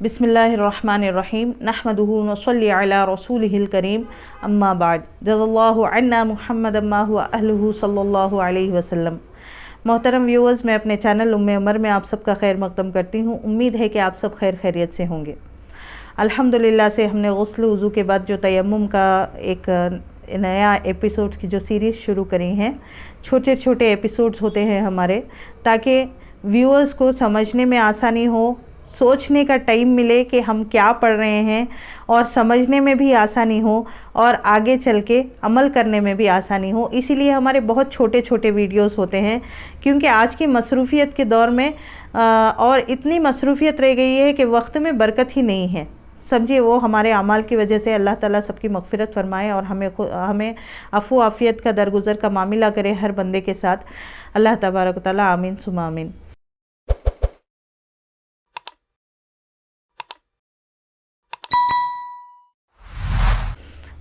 बिस्मिल्लाहिर्रहमानिर्रहीम नहमदुहु व नसल्ली अला रसूलिहिल करीम अम्मा बाद जज़ल्लाहु अन्ना मुहम्मद अम्मा हुआ अहलुहु सल्लल्लाहु अलैहि वसल्लम। मोहतरम व्यूअर्स, मैं अपने चैनल उम्मे उमर में आप सबका खैर मक़दम करती हूँ। उम्मीद है कि आप सब खैर खैरियत से होंगे। अल्हम्दुलिल्लाह से हमने गुस्ल वज़ू के बाद जो तयम्मुम का एक नया एपिसोड्स की जो सीरीज़ शुरू करी हैं, छोटे छोटे एपिसोड्स होते हैं हमारे, ताकि व्यूअर्स को समझने में आसानी हो, सोचने का टाइम मिले कि हम क्या पढ़ रहे हैं, और समझने में भी आसानी हो और आगे चल के अमल करने में भी आसानी हो। इसीलिए हमारे बहुत छोटे छोटे वीडियोस होते हैं, क्योंकि आज की मसरूफ़ियत के दौर में और इतनी मसरूफ़ियत रह गई है कि वक्त में बरकत ही नहीं है। समझिए, वो हमारे अमाल की वजह से अल्लाह ताला सबकी मग़फ़िरत फ़रमाए और हमें अफ़ू आफ़ियत का दरगुज़र का मामिला करे हर बंदे के साथ। अल्लाह तबारक व तआला आमीन सुमा आमीन।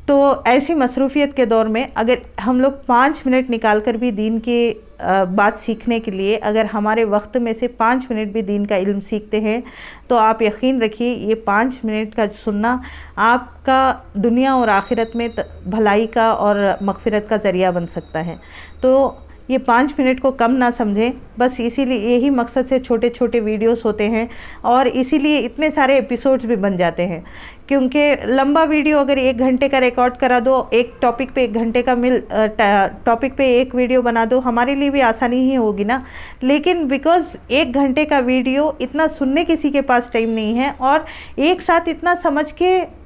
तो ऐसी मसरूफ़ियत के दौर में अगर हम लोग 5 मिनट निकाल कर भी दीन की बात सीखने के लिए अगर हमारे वक्त में से 5 मिनट भी दीन का इल्म सीखते हैं, तो आप यकीन रखिए ये 5 मिनट का सुनना आपका दुनिया और आखिरत में भलाई का और मग़फ़िरत का ज़रिया बन सकता है। तो ये 5 मिनट को कम ना समझें। बस इसीलिए यही मकसद से छोटे छोटे वीडियोस होते हैं और इसीलिए इतने सारे एपिसोड्स भी बन जाते हैं, क्योंकि लंबा वीडियो अगर 1 घंटे का रिकॉर्ड करा दो, एक टॉपिक पे 1 घंटे का टॉपिक पे एक वीडियो बना दो, हमारे लिए भी आसानी ही होगी ना। लेकिन बिकॉज़ 1 घंटे का वीडियो इतना सुनने किसी के पास टाइम नहीं है, और एक साथ इतना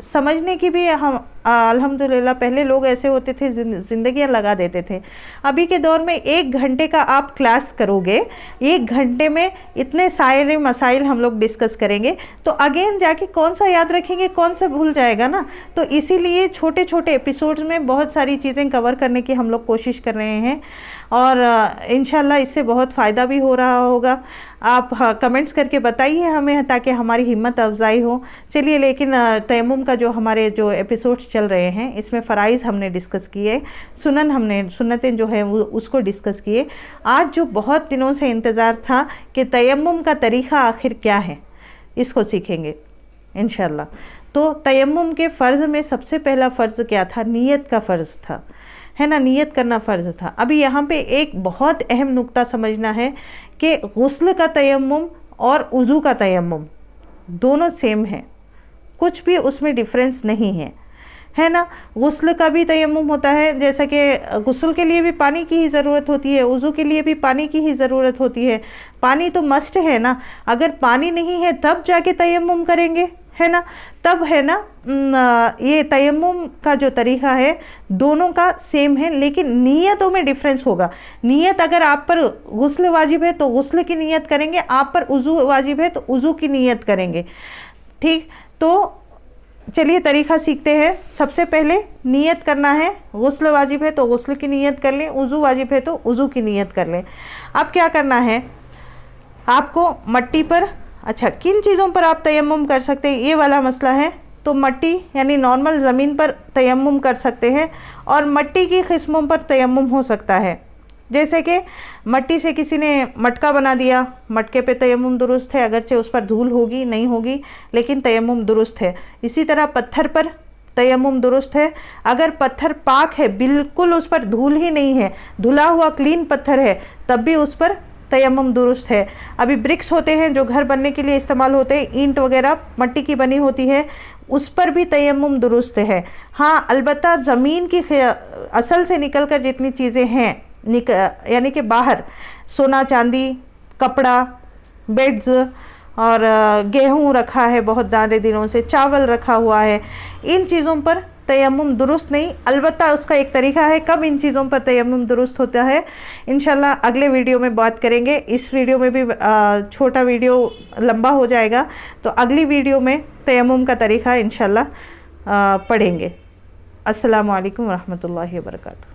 समझने की भी हम अल्हम्दुलिल्लाह पहले लोग ऐसे होते थे ज़िंदगियाँ लगा देते थे। अभी के दौर में 1 घंटे का आप क्लास करोगे, 1 घंटे में इतने सारे मसाइल हम लोग डिस्कस करेंगे, तो अगेन जाके कौन सा याद रखेंगे, कौन सा भूल जाएगा ना। तो इसीलिए छोटे छोटे एपिसोड्स में बहुत सारी चीज़ें कवर करने की हम लोग कोशिश कर रहे हैं, और इंशाल्लाह इससे बहुत फ़ायदा भी हो रहा होगा। आप कमेंट्स करके बताइए हमें, ताकि हमारी हिम्मत अफजाई हो। चलिए, लेकिन तयम्मुम का जो हमारे जो एपिसोड्स चल रहे हैं, इसमें फ़राइज़ हमने डिस्कस किए, सुन्नतें जो है वो उसको डिस्कस किए। आज जो बहुत दिनों से इंतज़ार था कि तयम्मुम का तरीक़ा आखिर क्या है, इसको सीखेंगे इंशाल्लाह। तो तयम्मुम के फ़र्ज़ में सबसे पहला फ़र्ज़ क्या था? नीयत का फ़र्ज़ था, है ना। नियत करना फ़र्ज़ था। अभी यहाँ पे एक बहुत अहम नुक्ता समझना है कि गुस्ल का तयम्मुम और वज़ू का तयम्मुम दोनों सेम है, कुछ भी उसमें डिफरेंस नहीं है ना। गुस्ल का भी तयम्मुम होता है, जैसा कि गुस्ल के लिए भी पानी की ही ज़रूरत होती है, वज़ू के लिए भी पानी की ही ज़रूरत होती है। पानी तो मस्ट है ना। अगर पानी नहीं है तब जाके तयम्मुम करेंगे, है ना, तब है ना। ये तयम्मुम का जो तरीक़ा है दोनों का सेम है, लेकिन नीयतों में डिफरेंस होगा। नीयत अगर आप पर गुस्ल वाजिब है तो गुस्ल की नीयत करेंगे, आप पर वज़ू वाजिब है तो वज़ू की नीयत करेंगे। ठीक, तो चलिए तरीक़ा सीखते हैं। सबसे पहले नीयत करना है। गुस्ल वाजिब है तो गुस्ल की नीयत कर लें, वज़ू वाजिब है तो वज़ू की नीयत कर लें। अब क्या करना है आपको? मट्टी पर, अच्छा, किन चीज़ों पर आप तयम्मुम कर सकते हैं, ये वाला मसला है। तो मट्टी यानी नॉर्मल ज़मीन पर तयम्मुम कर सकते हैं, और मट्टी की किस्मों पर तयम्मुम हो सकता है। जैसे कि मट्टी से किसी ने मटका बना दिया, मटके पे तयम्मुम दुरुस्त है, अगरचे उस पर धूल होगी नहीं होगी, लेकिन तयम्मुम दुरुस्त है। इसी तरह पत्थर पर तयम्मुम दुरुस्त है। अगर पत्थर पाक है, बिल्कुल उस पर धूल ही नहीं है, धुला हुआ क्लीन पत्थर है, तब भी उस पर तयम्मुम दुरुस्त है। अभी ब्रिक्स होते हैं जो घर बनने के लिए इस्तेमाल होते हैं, ईंट वगैरह मट्टी की बनी होती है, उस पर भी तयम्मुम दुरुस्त है। हाँ, अलबत्ता ज़मीन की असल से निकल कर जितनी चीज़ें हैं, यानी कि बाहर सोना चांदी, कपड़ा, बेड्स और गेहूँ रखा है बहुत सारे दिनों से, चावल रखा हुआ है, इन चीज़ों पर तयम्मुम दुरुस्त नहीं। अलबत्ता उसका एक तरीक़ा है कब इन चीज़ों पर तयम्मुम दुरुस्त होता है, इंशाल्लाह अगले वीडियो में बात करेंगे। इस वीडियो में भी छोटा वीडियो लंबा हो जाएगा, तो अगली वीडियो में तयम्मुम का तरीक़ा इंशाल्लाह पढ़ेंगे। अस्सलामु अलैकुम व रहमतुल्लाहि व बरकातहू।